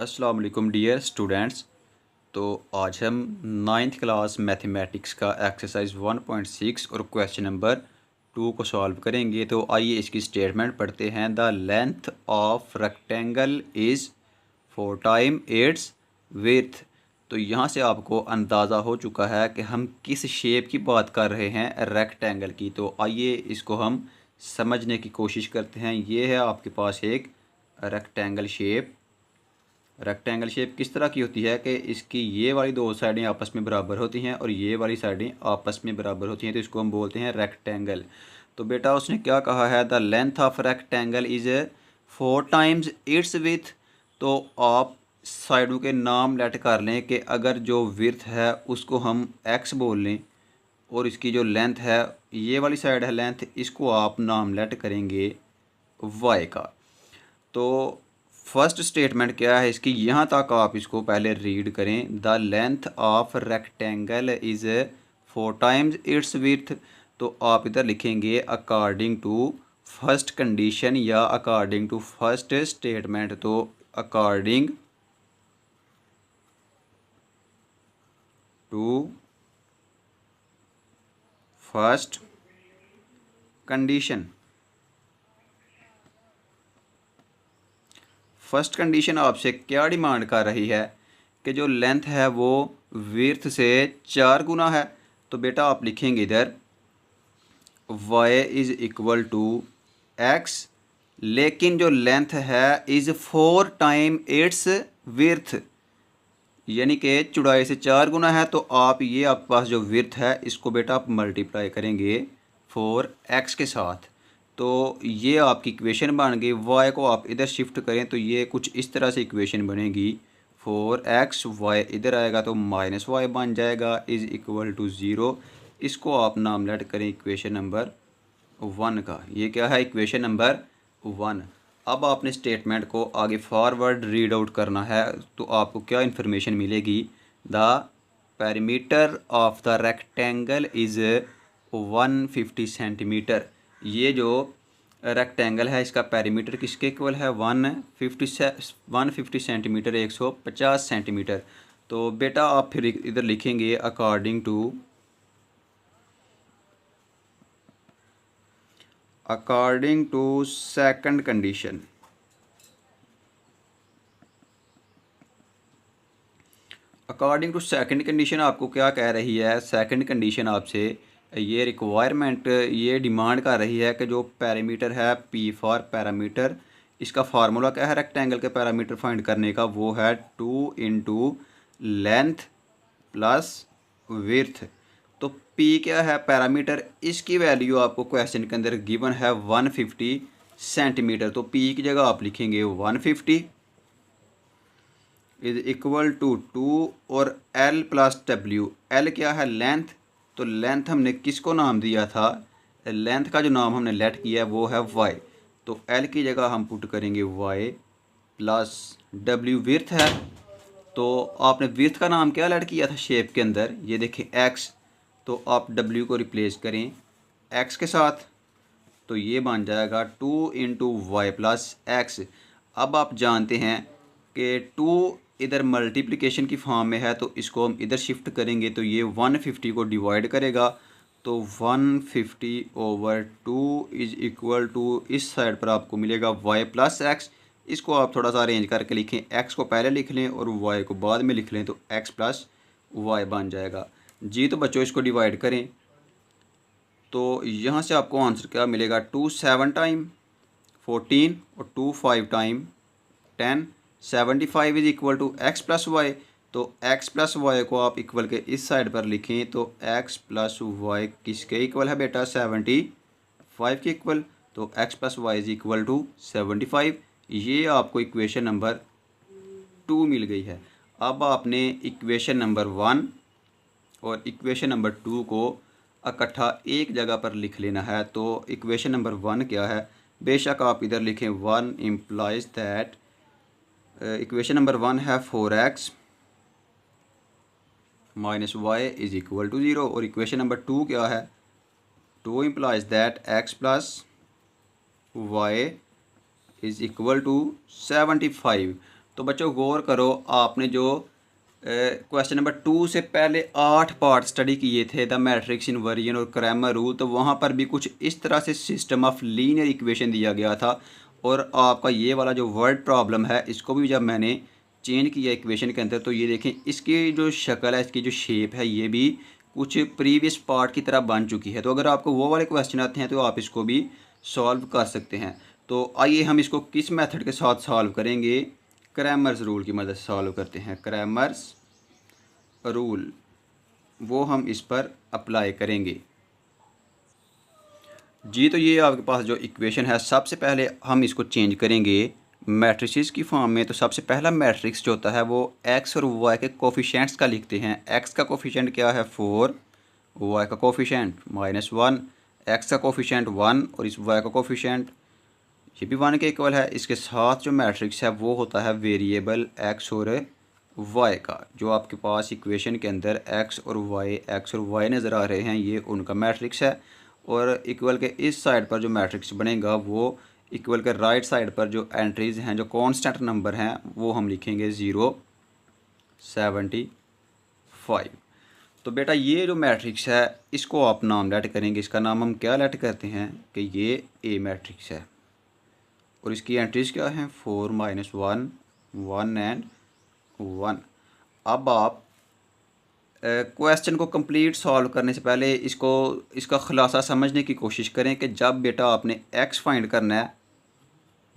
अस्सलाम वालेकुम dear students. तो आज हम नाइन्थ क्लास मैथमेटिक्स का एक्सरसाइज 1.6 और क्वेश्चन नंबर 2 को सॉल्व करेंगे। तो आइए इसकी स्टेटमेंट पढ़ते हैं। The length of rectangle is 4 time it's width. तो यहाँ से आपको अंदाज़ा हो चुका है कि हम किस शेप की बात कर रहे हैं, रेक्टेंगल की। तो आइए इसको हम समझने की कोशिश करते हैं। ये है आपके पास एक रेक्टेंगल शेप। रेक्टेंगल शेप किस तरह की होती है कि इसकी ये वाली दो साइडें आपस में बराबर होती हैं और ये वाली साइडें आपस में बराबर होती हैं, तो इसको हम बोलते हैं रेक्टेंगल। तो बेटा उसने क्या कहा है, the length of rectangle is 4 times it's with. तो आप साइडों के नाम लेट कर लें कि अगर जो विड्थ है उसको हम एक्स बोल लें और इसकी जो लेंथ है, ये वाली साइड है लेंथ, इसको आप नाम लेट करेंगे वाई का। तो फर्स्ट स्टेटमेंट क्या है इसकी, यहाँ तक आप इसको पहले रीड करें। The length of rectangle is 4 times its width. तो आप इधर लिखेंगे अकॉर्डिंग टू फर्स्ट कंडीशन या अकॉर्डिंग टू फर्स्ट स्टेटमेंट। तो according to first condition. First condition आपसे क्या डिमांड कर रही है कि जो लेंथ है वो विड्थ से 4 गुना है। तो बेटा आप लिखेंगे इधर y is equal to x, लेकिन जो लेंथ है इज़ 4 टाइम इट्स विड्थ, यानी कि चौड़ाई से 4 गुना है। तो आप ये आपके पास जो विड्थ है इसको बेटा आप मल्टीप्लाई करेंगे 4x के साथ। तो ये आपकी इक्वेशन बन गई। y को आप इधर शिफ्ट करें तो ये कुछ इस तरह से इक्वेशन बनेगी। 4x y इधर आएगा तो माइनस वाई बन जाएगा इज़ इक्वल टू 0। इसको आप नाम लेट करें इक्वेशन नंबर 1 का। ये क्या है, इक्वेशन नंबर 1। अब आपने स्टेटमेंट को आगे फॉरवर्ड रीड आउट करना है। तो आपको क्या इन्फॉर्मेशन मिलेगी, the perimeter of the rectangle is 150 centimetre. ये जो रेक्टेंगल है इसका पेरीमीटर किसके इक्वल है, 150 सेंटीमीटर, 150 सेंटीमीटर। तो बेटा आप फिर इधर लिखेंगे according to second condition. According to second condition आपको क्या कह रही है, सेकंड कंडीशन आपसे ये रिक्वायरमेंट, ये डिमांड कर रही है कि जो पैरामीटर है, पी फॉर पैरामीटर, इसका फार्मूला क्या है रेक्टेंगल के पैरामीटर फाइंड करने का, वो है 2 इंटू लेंथ प्लस विड्थ। तो पी क्या है, पैरामीटर, इसकी वैल्यू आपको क्वेश्चन के अंदर गिवन है 150 सेंटीमीटर। तो पी की जगह आप लिखेंगे 150 इज इक्वल टू 2 और एल प्लस डब्ल्यू। एल क्या है, लेंथ। तो लेंथ हमने किसको नाम दिया था, लेंथ का जो नाम हमने लेट किया है वो है वाई। तो एल की जगह हम पुट करेंगे वाई प्लस डब्ल्यू विड्थ है। तो आपने विड्थ का नाम क्या लेट किया था शेप के अंदर, ये देखें एक्स। तो आप डब्ल्यू को रिप्लेस करें एक्स के साथ, तो ये बन जाएगा 2 इंटू वाई प्लस एक्स। अब आप जानते हैं कि 2 इधर मल्टीप्लिकेशन की फॉर्म में है, तो इसको हम इधर शिफ्ट करेंगे तो ये 150 को डिवाइड करेगा। तो 150 ओवर 2 इज इक्वल टू, इस साइड पर आपको मिलेगा y प्लस एक्स। इसको आप थोड़ा सा अरेंज करके लिखें, x को पहले लिख लें और y को बाद में लिख लें, तो x प्लस वाई बन जाएगा जी। तो बच्चों इसको डिवाइड करें तो यहाँ से आपको आंसर क्या मिलेगा, 2 7 टाइम 14 और 2 5 time 10, 75 is equal to x plus y. तो x प्लस वाई को आप इक्वल के इस साइड पर लिखें तो x प्लस वाई किसके इक्वल है बेटा, 75 के इक्वल। तो x plus y is equal to 75। ये आपको इक्वेशन नंबर 2 मिल गई है। अब आपने इक्वेशन नंबर 1 और इक्वेशन नंबर 2 को इकट्ठा एक जगह पर लिख लेना है। तो इक्वेशन नंबर 1 क्या है, बेशक आप इधर लिखें 1 इम्प्लाइज दैट, इक्वेशन नंबर 1 है 4x minus y is equal to 0। और इक्वेशन नंबर 2 क्या है, 2 implies that x plus y is equal to 75। तो बच्चों गौर करो, आपने जो क्वेश्चन नंबर 2 से पहले 8 पार्ट स्टडी किए थे, द मैट्रिक्स इनवर्जन और क्रैमर रूल, तो वहाँ पर भी कुछ इस तरह से सिस्टम ऑफ लीनियर इक्वेशन दिया गया था। और आपका ये वाला जो वर्ड प्रॉब्लम है, इसको भी जब मैंने चेंज किया इक्वेशन के अंदर, तो ये देखें इसकी जो शक्ल है, इसकी जो शेप है, ये भी कुछ प्रीवियस पार्ट की तरह बन चुकी है। तो अगर आपको वो वाले क्वेश्चन आते हैं तो आप इसको भी सॉल्व कर सकते हैं। तो आइए हम इसको किस मेथड के साथ सॉल्व करेंगे, क्रैमर्स रूल की मदद से सॉल्व करते हैं। क्रैमर्स रूल वो हम इस पर अप्लाई करेंगे जी। तो ये आपके पास जो इक्वेशन है, सबसे पहले हम इसको चेंज करेंगे मैट्रिसेस की फॉर्म में। तो सबसे पहला मैट्रिक्स जो होता है वो एक्स और वाई के कोफिशेंट्स का लिखते हैं। एक्स का कोफिशेंट क्या है 4, वाई का कोफिशेंट -1, एक्स का कोफिशेंट 1 और इस वाई का कोफिशेंट ये भी 1 के इक्वल है। इसके साथ जो मैट्रिक्स है वो होता है वेरिएबल एक्स और वाई का। जो आपके पास इक्वेशन के अंदर एक्स और वाई नज़र आ रहे हैं, ये उनका मैट्रिक्स है। और इक्वल के इस साइड पर जो मैट्रिक्स बनेगा वो इक्वल के राइट साइड पर जो एंट्रीज़ हैं, जो कांस्टेंट नंबर हैं, वो हम लिखेंगे 0, 75। तो बेटा ये जो मैट्रिक्स है इसको आप नाम लेट करेंगे। इसका नाम हम क्या लेट करते हैं कि ये ए मैट्रिक्स है और इसकी एंट्रीज़ क्या हैं 4, -1, 1 एंड 1। अब आप क्वेश्चन को कंप्लीट सॉल्व करने से पहले इसका खुलासा समझने की कोशिश करें कि जब बेटा आपने एक्स फाइंड करना है,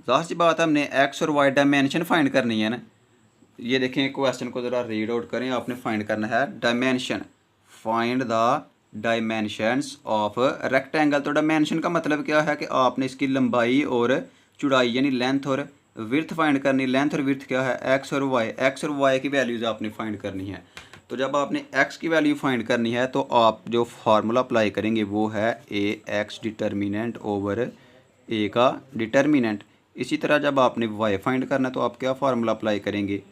ज़ाहिर सी बात है हमने एक्स और वाई डायमेंशन फाइंड करनी है ना। ये देखें क्वेश्चन को ज़रा रीड आउट करें। आपने फाइंड करना है dimension, find the dimensions of rectangle. तो डायमेंशन का मतलब क्या है कि आपने इसकी लंबाई और चौड़ाई यानी लेंथ और विड्थ फाइंड करनी। लेंथ और विड्थ क्या है एक्स और वाई की वैल्यूज़ आपने फाइंड करनी है। तो जब आपने एक्स की वैल्यू फाइंड करनी है तो आप जो फार्मूला अप्लाई करेंगे वो है ए एक्स डिटर्मिनेंट ओवर ए का डिटर्मिनेंट। इसी तरह जब आपने वाई फाइंड करना है तो आप क्या फार्मूला अप्लाई करेंगे,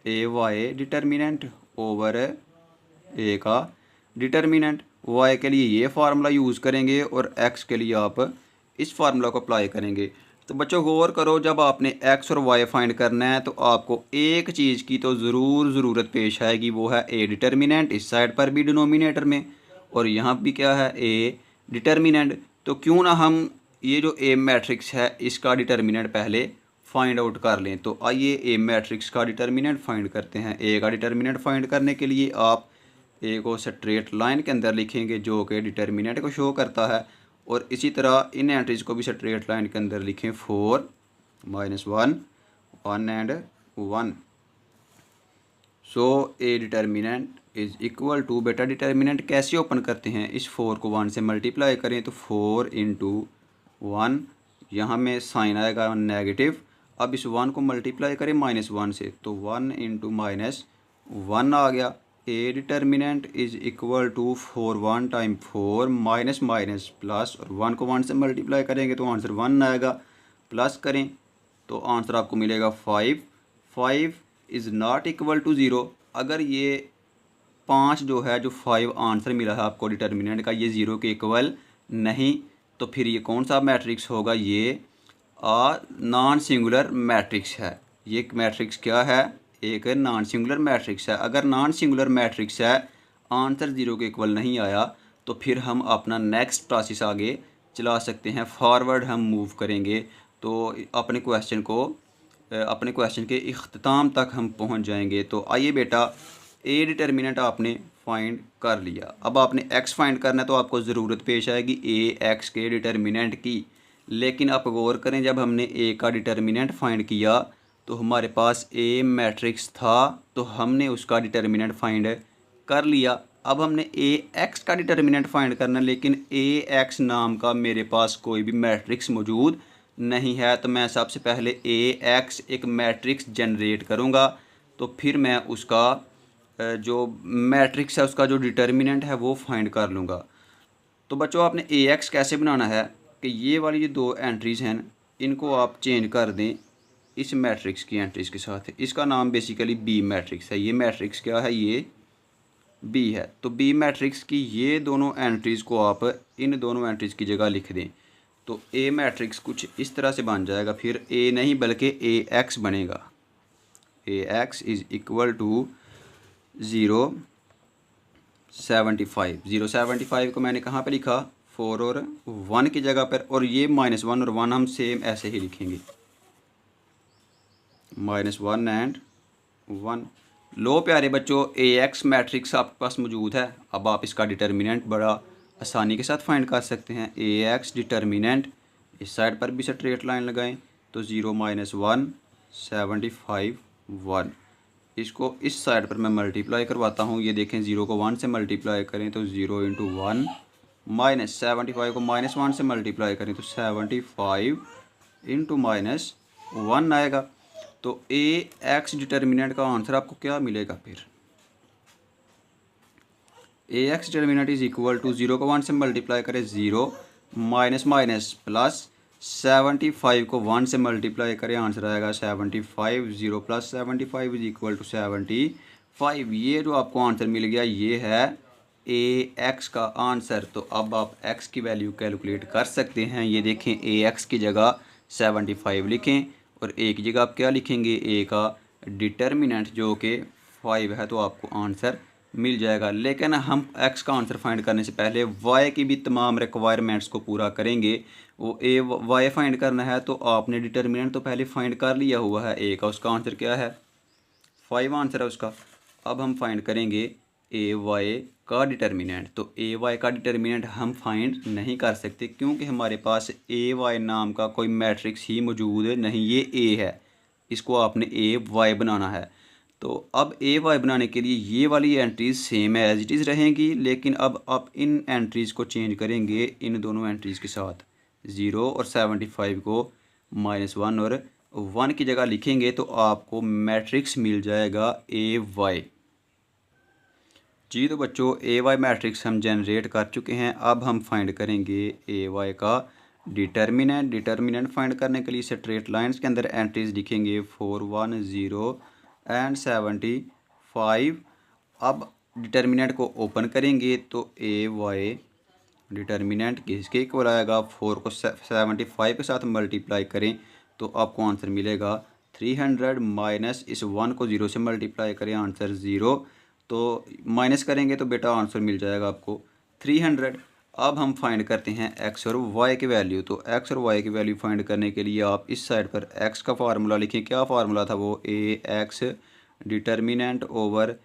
ए वाई डिटर्मिनेंट ओवर ए का डिटर्मिनेंट। वाई के लिए ये फार्मूला यूज़ करेंगे और एक्स के लिए आप इस फार्मूला को अप्लाई करेंगे। तो बच्चों गौर करो, जब आपने एक्स और वाई फाइंड करना है तो आपको एक चीज़ की तो ज़रूरत पेश आएगी, वो है ए डिटर्मिनेंट। इस साइड पर भी डिनोमिनेटर में और यहाँ भी क्या है ए डिटर्मिनेंट। तो क्यों ना हम ये जो ए मैट्रिक्स है इसका डिटर्मिनेंट पहले फाइंड आउट कर लें। तो आइए ए मैट्रिक्स का डिटर्मिनेंट फाइंड करते हैं। ए का डिटर्मिनेंट फाइंड करने के लिए आप ए को स्ट्रेट लाइन के अंदर लिखेंगे जो कि डिटर्मिनेंट को शो करता है, और इसी तरह इन एंट्रीज को भी स्ट्रेट लाइन के अंदर लिखें 4, -1, 1 and 1। So A determinant is equal to, बेटा डिटर्मिनेंट कैसे ओपन करते हैं, इस 4 को 1 से मल्टीप्लाई करें तो 4 × 1, यहाँ में साइन आएगा नेगेटिव। अब इस 1 को मल्टीप्लाई करें -1 से तो 1 × -1 आ गया। A determinant is equal to 4 1 time 4 minus minus plus, और 1 को 1 से मल्टीप्लाई करेंगे तो आंसर 1 आएगा। प्लस करें तो आंसर आपको मिलेगा 5। 5 इज़ नॉट इक्वल टू 0। अगर ये 5 जो है, जो 5 आंसर मिला है आपको डिटर्मिनेंट का, ये 0 के इक्वल नहीं, तो फिर ये कौन सा मैट्रिक्स होगा, ये नॉन सिंगुलर मैट्रिक्स है। ये मैट्रिक्स क्या है, एक नॉन सिंगुलर मैट्रिक्स है। अगर नॉन सिंगुलर मैट्रिक्स है, आंसर 0 के इक्वल नहीं आया, तो फिर हम अपना नेक्स्ट प्रोसेस आगे चला सकते हैं, फॉरवर्ड हम मूव करेंगे। तो अपने क्वेश्चन के इख्तिताम तक हम पहुंच जाएंगे। तो आइए बेटा, ए डिटर्मिनेंट आपने फाइंड कर लिया। अब आपने एक्स फाइंड करना है तो आपको ज़रूरत पेश आएगी ए एक्स के डिटर्मिनेंट की। लेकिन आप गौर करें, जब हमने ए का डिटर्मिनेंट फाइंड किया तो हमारे पास ए मैट्रिक्स था, तो हमने उसका डिटर्मिनेंट फाइंड कर लिया। अब हमने ए एक्स का डिटर्मिनेंट फाइंड करना है, लेकिन ए एक्स नाम का मेरे पास कोई भी मैट्रिक्स मौजूद नहीं है। तो मैं सबसे पहले ए एक्स एक मैट्रिक्स जनरेट करूँगा, तो फिर मैं उसका जो मैट्रिक्स है उसका जो डिटर्मिनेंट है वो फाइंड कर लूँगा। तो बच्चों आपने ए एक्स कैसे बनाना है कि ये वाली जो 2 एंट्रीज़ हैं इनको आप चेंज कर दें इस मैट्रिक्स की एंट्रीज़ के साथ। इसका नाम बेसिकली बी मैट्रिक्स है। ये मैट्रिक्स क्या है, ये बी है। तो बी मैट्रिक्स की ये दोनों एंट्रीज़ को आप इन दोनों एंट्रीज़ की जगह लिख दें, तो ए मैट्रिक्स कुछ इस तरह से बन जाएगा। फिर ए नहीं बल्कि ए एक्स बनेगा। AX is equal to 0.75। 0.75 को मैंने कहाँ पे लिखा, 4 और 1 की जगह पर, और ये -1 और 1 हम सेम ऐसे ही लिखेंगे, -1 एंड 1। लो प्यारे बच्चों, AX मैट्रिक्स आपके पास मौजूद है। अब आप इसका डिटर्मिनेंट बड़ा आसानी के साथ फाइंड कर सकते हैं। AX डिटर्मिनेंट, इस साइड पर भी स्ट्रेट लाइन लगाएं तो 0 -1 75 1। इसको इस साइड पर मैं मल्टीप्लाई करवाता हूँ। ये देखें, 0 को 1 से मल्टीप्लाई करें तो 0 × 1, -75 को -1 से मल्टीप्लाई करें तो 75 × -1 आएगा। तो AX डिटर्मिनेंट का आंसर आपको क्या मिलेगा फिर, AX determinant is equal to 0 को 1 से मल्टीप्लाई करें 0 माइनस प्लस 75 को 1 से मल्टीप्लाई करें, आंसर आएगा 75। 0 + 75 इज इक्वल टू 75। ये जो आपको आंसर मिल गया ये है AX का आंसर। तो अब आप X की वैल्यू कैलकुलेट कर सकते हैं। ये देखें, AX की जगह 75 लिखें और A की जगह आप क्या लिखेंगे, A का डिटर्मिनेंट जो कि 5 है, तो आपको आंसर मिल जाएगा। लेकिन हम X का आंसर फाइंड करने से पहले Y की भी तमाम रिक्वायरमेंट्स को पूरा करेंगे। वो Y फाइंड करना है तो आपने डिटर्मिनेंट तो पहले फाइंड कर लिया हुआ है A का, उसका आंसर क्या है, 5 आंसर है उसका। अब हम फाइंड करेंगे AY का डिटर्मिनेंट। तो AY का डिटर्मिनेंट हम फाइंड नहीं कर सकते क्योंकि हमारे पास AY नाम का कोई मैट्रिक्स ही मौजूद नहीं। ये A है, इसको आपने AY बनाना है। तो अब AY बनाने के लिए ये वाली entries same as it is रहेंगी, लेकिन अब आप इन एंट्रीज़ को चेंज करेंगे इन दोनों एंट्रीज़ के साथ। 0 और 75 को -1 और 1 की जगह लिखेंगे तो आपको मैट्रिक्स मिल जाएगा AY। जी तो बच्चों, AY मैट्रिक्स हम जनरेट कर चुके हैं। अब हम फाइंड करेंगे AY का डिटर्मिनेंट। डिटर्मिनेंट फाइंड करने के लिए स्ट्रेट लाइंस के अंदर एंट्रीज लिखेंगे 4 1 0 एंड 75। अब डिटर्मिनेंट को ओपन करेंगे तो AY डिटर्मिनेंट किसके इक्वल आएगा, 4 को 75 के साथ मल्टीप्लाई करें तो आपको आंसर मिलेगा 300, माइनस इस 1 को 0 से मल्टीप्लाई करें, आंसर 0, तो माइनस करेंगे तो बेटा आंसर मिल जाएगा आपको 300। अब हम फाइंड करते हैं X और Y की वैल्यू। तो X और Y की वैल्यू फाइंड करने के लिए आप इस साइड पर X का फार्मूला लिखें। क्या फार्मूला था वो, AX डिटर्मिनेंट ओवर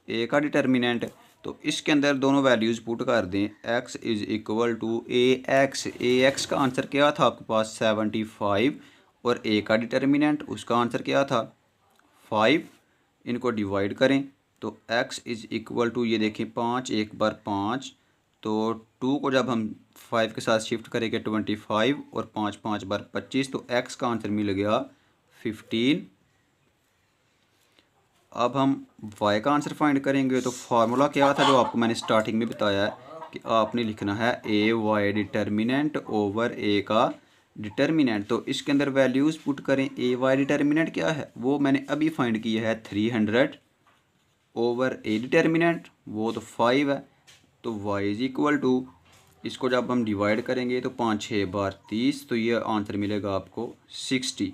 A का डिटर्मिनेंट। तो इसके अंदर दोनों वैल्यूज़ पुट कर दें। X is equal to AX का आंसर क्या था आपके पास, 75, और A का डिटर्मिनेंट उसका आंसर क्या था, 5। इनको डिवाइड करें तो X इज़ इक्वल टू, ये देखें 5 1 बार 5, तो 2 को जब हम 5 के साथ शिफ्ट करेंगे 25, और 5 5 बार 25, तो X का आंसर मिल गया 15। अब हम Y का आंसर फाइंड करेंगे। तो फार्मूला क्या था जो आपको मैंने स्टार्टिंग में बताया है कि आपने लिखना है AY डिटर्मिनेंट ओवर A का डिटर्मिनेंट। तो इसके अंदर वैल्यूज़ पुट करें। AY डिटर्मिनेंट क्या है वो मैंने अभी फाइंड किया है 300, ओवर A डिटर्मिनेंट वो तो 5 है, तो Y इज़ इक्वल टू, इसको जब हम डिवाइड करेंगे तो 5 6 बार 30, तो ये आंसर मिलेगा आपको 60।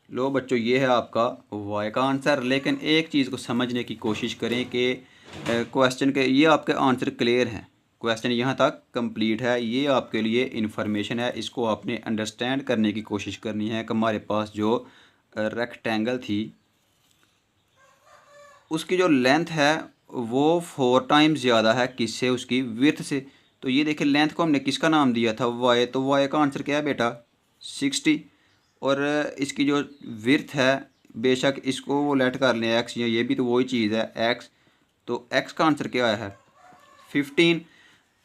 लो बच्चों, ये है आपका Y का आंसर। लेकिन एक चीज़ को समझने की कोशिश करें कि क्वेश्चन के ये आपके आंसर क्लियर हैं, क्वेश्चन यहाँ तक कंप्लीट है, ये आपके लिए इन्फॉर्मेशन है, इसको आपने अंडरस्टैंड करने की कोशिश करनी है कि हमारे पास जो रेक्टेंगल थी उसकी जो लेंथ है वो 4 टाइम्स ज़्यादा है किससे, उसकी विड्थ से। तो ये देखिए, लेंथ को हमने किसका नाम दिया था, Y, तो Y का आंसर क्या है बेटा, 60। और इसकी जो विड्थ है, बेशक इसको वो लेट कर लें X, या ये भी तो वही चीज़ है X, तो X का आंसर क्या है 15।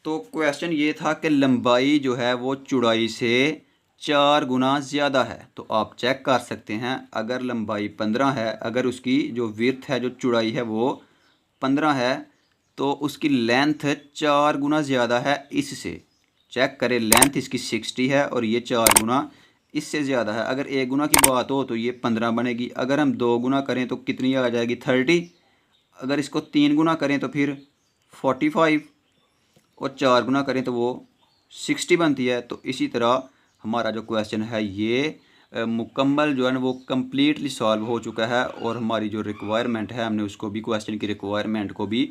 तो क्वेश्चन ये था कि लंबाई जो है वो चौड़ाई से 4 गुना ज़्यादा है। तो आप चेक कर सकते हैं, अगर लंबाई 15 है, अगर उसकी जो विड्थ है, जो चौड़ाई है वो 15 है, तो उसकी लेंथ 4 गुना ज़्यादा है इससे। चेक करें, लेंथ इसकी 60 है और ये 4 गुना इससे ज़्यादा है। अगर 1 गुना की बात हो तो ये 15 बनेगी, अगर हम 2 गुना करें तो कितनी आ जाएगी 30, अगर इसको 3 गुना करें तो फिर 45, और 4 गुना करें तो वो 60 बनती है। तो इसी तरह हमारा जो क्वेश्चन है ये मुकम्मल जो है ना वो कम्प्लीटली सॉल्व हो चुका है और हमारी जो रिक्वायरमेंट है हमने उसको भी, क्वेश्चन की रिक्वायरमेंट को भी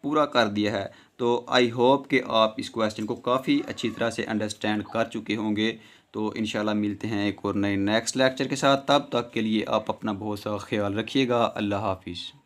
पूरा कर दिया है। तो आई होप कि आप इस क्वेश्चन को काफ़ी अच्छी तरह से अंडरस्टैंड कर चुके होंगे। तो इंशाल्लाह मिलते हैं एक और नए नेक्स्ट लेक्चर के साथ। तब तक के लिए आप अपना बहुत सा ख्याल रखिएगा। अल्लाह हाफिज़।